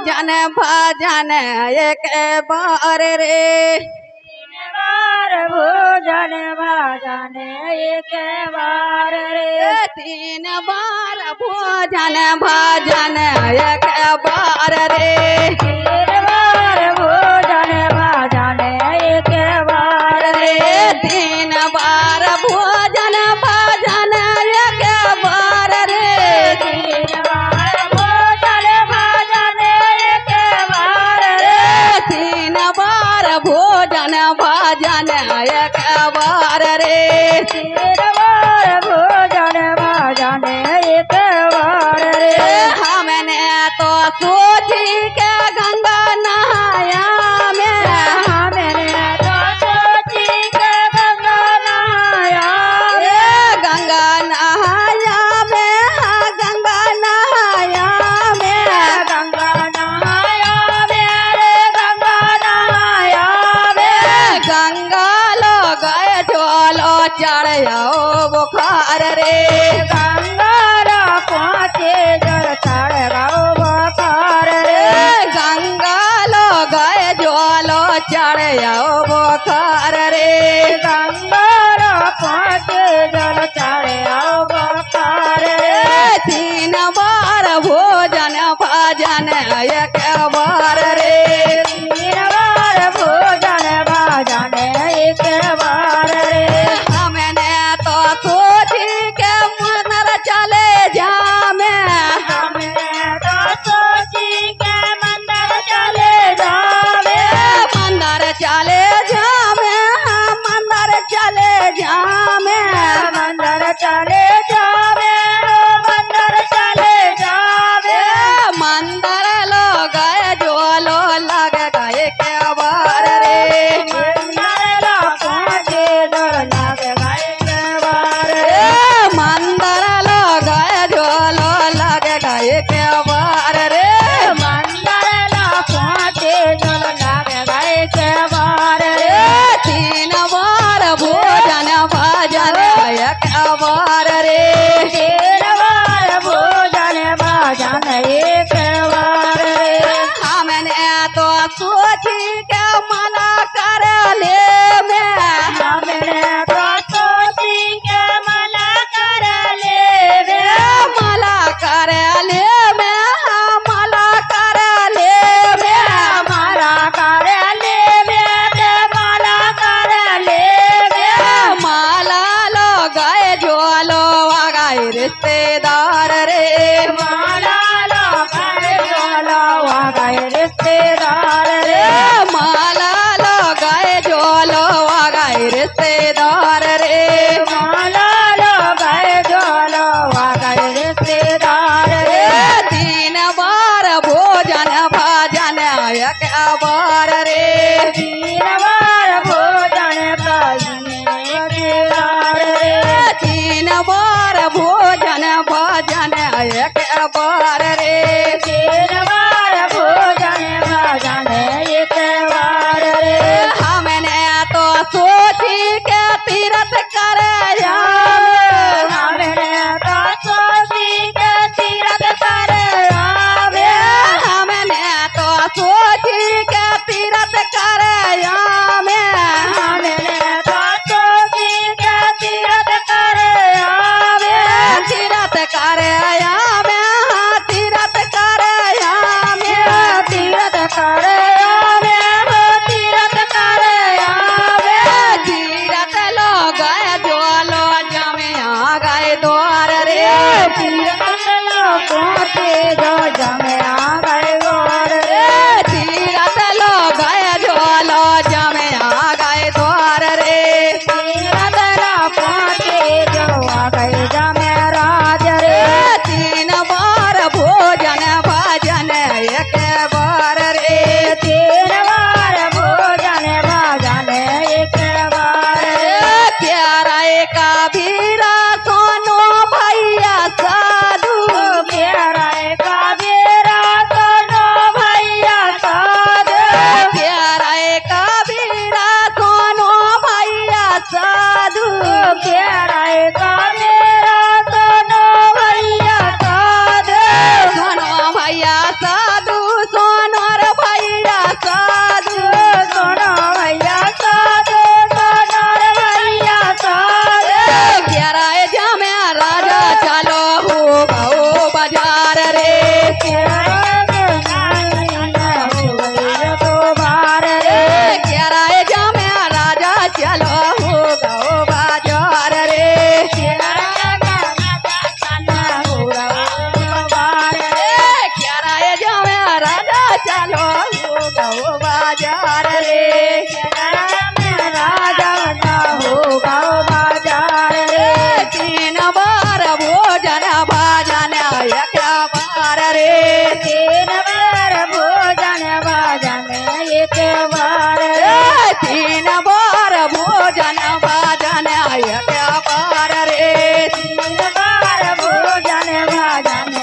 भोजन भजन एक बार रे। 3 बार भोजन भजन एक बार रे। 3 बार भोजन भजन एक बार रे। 3 बार भोजन भजन एक बार रे। 3 बार भोजन भजन एक बार रे। 3 बार भोजन भजन एक बार रे। 3 बार भोजन भजन एक बार रे। 3 बार भोजन भजन एक बार रे। हमने तो सोची के गंगा नहाया में। हमने तो सोची के गंगा नहाया रे गंगा नहाया में, गंगा नहाया में। गंगा नहाया रे गंगा नहाया रे। गंगा लो गए चलो चढ़ाओ बुखार रे। गंगा पहुँचे जल चढ़ गाओ बुखार रे। गंगा लो गए चलो चढ़ाओ बुखार रे। गंगा पहुँचे जल चढ़ आओ बुखार रे। 3 बार भोजन भजन एक बार रे। 3 बार भोजन भजन एक बार रे। हमने तो सोची के मंदिर चले जामे। हमने तो सोची के मंदिर चले जावे। मंदिर चले जामे, मंदिर चले जामे। मंदिर चले जावे। मंदिर चले जावे। मंदिर लो गए जो लो लग गए के बार रे। मंदिर पहुँचे जल लग गए के बार रे। मंदिर लो गए जो लो लग गए के बार रे। मंदिर पहुँचे जल लग गए के बार रे। 3 बार भोजन भजन एक बार रे। 3 बार भोजन भजन एक बार रे। हमने तो सोची के मना कर ले में। हमने तो सोची के मना कर लेवे। मला कर ले में, मला कर ले में। माला कर लेवे रे माला कर लेवे। माला लो गए जो लो आ गए रिश्तेदार रे। माला लो गए जोलो आ गए रिश्तेदार रे। माला लो गए जो लो आ गए रिश्तेदार रे। माला लो गए जोलो आ गए रिश्तेदार रे। 3 बार भोजन भजन एक बार रे। 3 बार भोजन भजन एक बार रे। 3 बार भोजन भजन एक बार रे। 3 बार भोजन भजन एक बार रे। हमने तो सोची के तीरथ कर हमने तो सोची के तीरथ कर आवे। हमने तो सोची के तीरथ कर हमने तो सोची के तीरथ कर आवे। तीरथ कर तीरथ चलो हो गौ बाजार रे राजा का होगा बाजार रे तीन बार भोजन भाजन एक बार रे तीन बार भोजन भाजन एक बार रे तीन बार भोजन भाजन एक बार रे तीन बार भोजन भाजन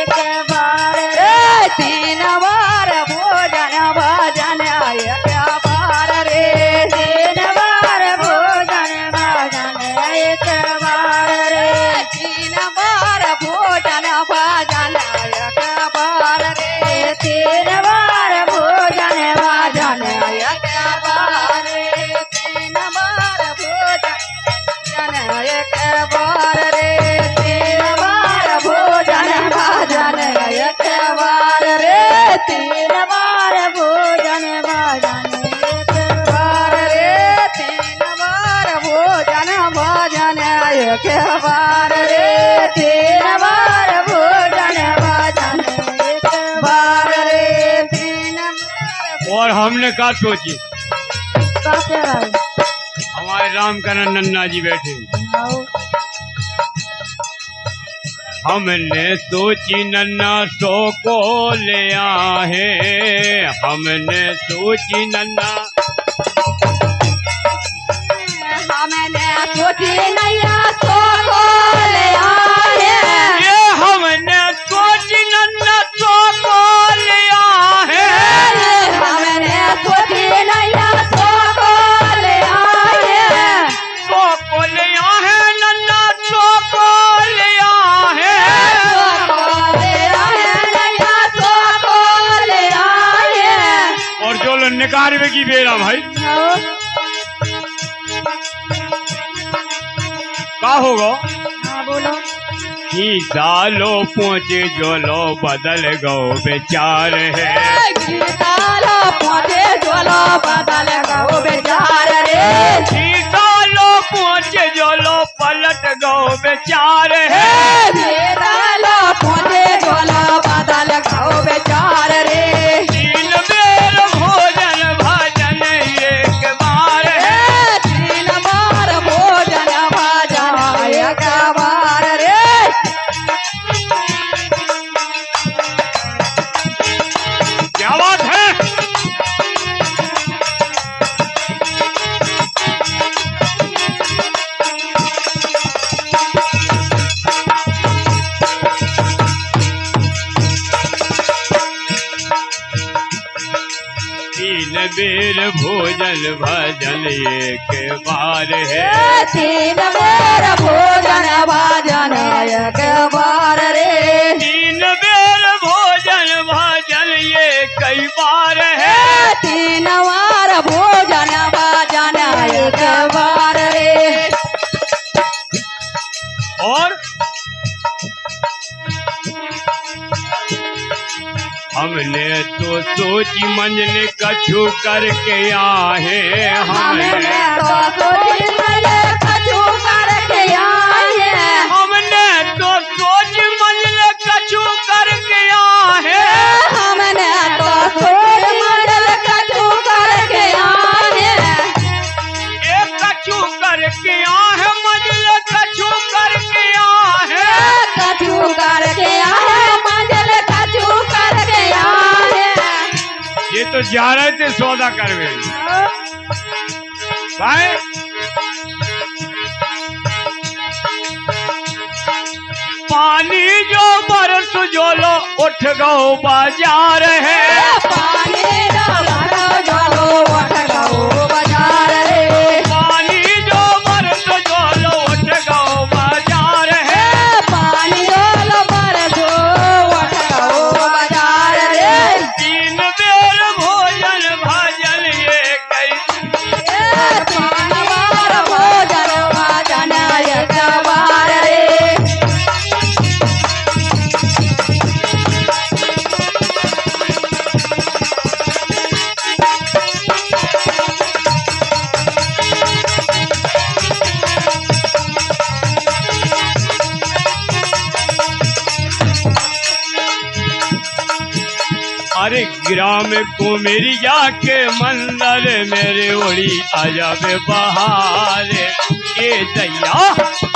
एक बार रे तीन बार भोजन भाजन एक बार रे तीन बार भोजन भाजन एक बार रे तीन बार भोजन भाजन एक बार रे तीन बार भोजन भाजन एक बार रे तीन बार भोजन एक बार रे तीन बार भोजन भाजन एक बार रे तीन बार भोजन भाजन एक बार रे तीन बार भोजन भाजन एक बार रे तीन बार भोजन भाजन एक बार रे तीन बार और हमने का सोची का कह रहा है हमारे रामकरण नन्ना जी बैठे हमने सोची नन्ना सो को ले आहे हमने सोची नन्ना हमने सोची नैया सो ले आए ये हमने सोची नन्ना सो को ले आहे हमने सोची नैया सो ले आए सो को ले आहे नन्ना सो को ले आहे नैया सो ले आए और जो लो निकालवे की बेरा भाई का होगा हाँ बोलो कि सालो पहुँचे जोलो बदल गो बेचार है गीतालो पहुँचे जोलो बदल गो बेचार रे कि सालो पहुँचे जोलो पलट गो बेचार है गीतालो पहुँचे जोलो बदल गो बेचार रे तीन बेर भोजन भजन एक बार है तीन बार भोजन भाजन एक बार रे क्या बात है तीन बेर भोजन भजन एक बार है तीन बेर भोजन भाजन एक बार रे तीन बेर भोजन भजन ये कई बार है तीन बार भोजन भाजन एक बार रे और हमने तो सोची मंजिल कछु करके आहे हमने तो सोची मंजिल कछु करके आए हमने तो सोची मंजिल कछु करके आहे हमने तो सोची मंजिल कछु करके आए एक कछु करके आहे मंजिल कछु करके आहे कछु करके आए मंजिल कछु करके आए ये तो जा रहे थे सौदा करवे भाई पानी जो बरस जोलो उठ गो बाजार है पानी डालो डालो उठ गो बाजार रे पानी जो बरस जोलो उठ गो बाजार है पानी डालो बरसो उठ गो बाजार रे तीन बेर भोजन भजन ये कई तीन बार भोजन भाजन एक बार रे अरे ग्राम कुमेरिया के मंदिर मेरे ओड़ी आ जावे बहार, ये दैया